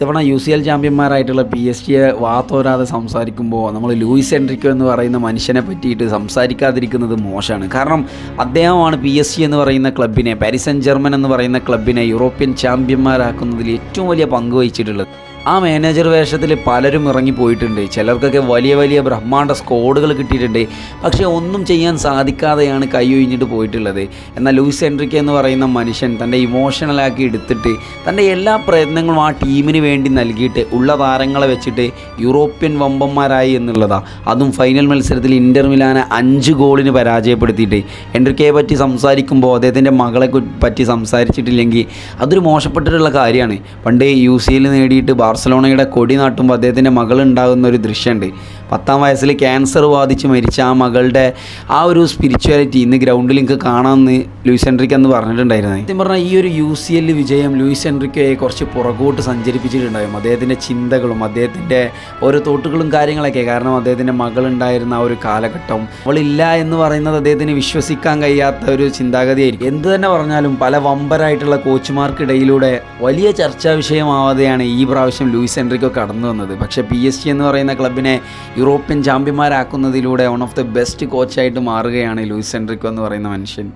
ഇത്തവണ UCL ചാമ്പ്യന്മാരായിട്ടുള്ള PSG വാതോരാതെ സംസാരിക്കുമ്പോൾ നമ്മൾ ലൂയിസ് എൻറിക്കോ എന്ന് പറയുന്ന മനുഷ്യനെ പറ്റിയിട്ട് സംസാരിക്കാതിരിക്കുന്നത് മോശമാണ്. കാരണം അദ്ദേഹമാണ് PSG എന്ന് പറയുന്ന ക്ലബിനെ, പാരീസ് സെന്റ് ജർമ്മൻ എന്ന് പറയുന്ന ക്ലബിനെ യൂറോപ്യൻ ചാമ്പ്യന്മാരാക്കുന്നതിൽ ഏറ്റവും വലിയ പങ്ക് വഹിച്ചിട്ടുള്ളത്. ആ മാനേജർ വേഷത്തിൽ പലരും ഇറങ്ങിപ്പോയിട്ടുണ്ട്. ചിലർക്കൊക്കെ വലിയ വലിയ ബ്രഹ്മാണ്ഡ സ്കോഡുകൾ കിട്ടിയിട്ടുണ്ട്. പക്ഷേ ഒന്നും ചെയ്യാൻ സാധിക്കാതെയാണ് കൈ ഒഴിഞ്ഞിട്ട് പോയിട്ടുള്ളത്. എന്നാൽ ലൂയിസ് എൻറിക്കോ എന്ന് പറയുന്ന മനുഷ്യൻ തൻ്റെ ഇമോഷണലാക്കി എടുത്തിട്ട് തൻ്റെ എല്ലാ പ്രയത്നങ്ങളും ആ ടീമിന് വേണ്ടി നൽകിയിട്ട് ഉള്ള താരങ്ങളെ വെച്ചിട്ട് യൂറോപ്യൻ വമ്പന്മാരായി എന്നുള്ളതാണ്. അതും ഫൈനൽ മത്സരത്തിൽ ഇൻ്റർ മിലാനെ 5 ഗോളിന് പരാജയപ്പെടുത്തിയിട്ട്. എൻറിക്കയെ പറ്റി സംസാരിക്കുമ്പോൾ അദ്ദേഹത്തിൻ്റെ മകളെ പറ്റി സംസാരിച്ചിട്ടില്ലെങ്കിൽ അതൊരു മോശപ്പെട്ടിട്ടുള്ള കാര്യമാണ്. പണ്ട് UCL നേടിയിട്ട് ബാർസലോണയുടെ കൊടി നാട്ടുമ്പോൾ അദ്ദേഹത്തിൻ്റെ മകളുണ്ടാകുന്ന ഒരു ദൃശ്യമുണ്ട്. 10ാം വയസ്സിൽ ക്യാൻസർ ബാധിച്ച് മരിച്ച ആ മകളുടെ ആ ഒരു സ്പിരിച്വാലിറ്റി ഇന്ന് ഗ്രൗണ്ടിൽ എനിക്ക് കാണാമെന്ന് ലൂയിസ് എൻറിക്കോ എന്ന് പറഞ്ഞിട്ടുണ്ടായിരുന്നു. സത്യം പറഞ്ഞാൽ ഈ ഒരു UCL വിജയം ലൂയിസ് എൻറിക്കോയെ കുറച്ച് പുറകോട്ട് സഞ്ചരിപ്പിച്ചിട്ടുണ്ടായിരുന്നു. അദ്ദേഹത്തിൻ്റെ ചിന്തകളും അദ്ദേഹത്തിൻ്റെ ഓരോ തോട്ടുകളും കാര്യങ്ങളൊക്കെ. കാരണം അദ്ദേഹത്തിൻ്റെ മകളുണ്ടായിരുന്ന ആ ഒരു കാലഘട്ടം അവളില്ല എന്ന് പറയുന്നത് അദ്ദേഹത്തിന് വിശ്വസിക്കാൻ കഴിയാത്ത ഒരു ചിന്താഗതിയായിരിക്കും. എന്ത് തന്നെ പറഞ്ഞാലും പല വമ്പരായിട്ടുള്ള കോച്ചുമാർക്കിടയിലൂടെ വലിയ ചർച്ചാ വിഷയമാവാതെയാണ് ഈ പ്രാവശ്യം ലൂയിസ് എൻറിക്കോ കടന്നു വന്നത്. പക്ഷേ PSG എന്ന് പറയുന്ന ക്ലബിനെ യൂറോപ്യൻ ചാമ്പ്യന്മാരാക്കുന്നതിലൂടെ വൺ ഓഫ് ദ ബെസ്റ്റ് കോച്ചായിട്ട് മാറുകയാണ് ലൂയിസ് എൻറിക്കോ എന്ന് പറയുന്ന മനുഷ്യൻ.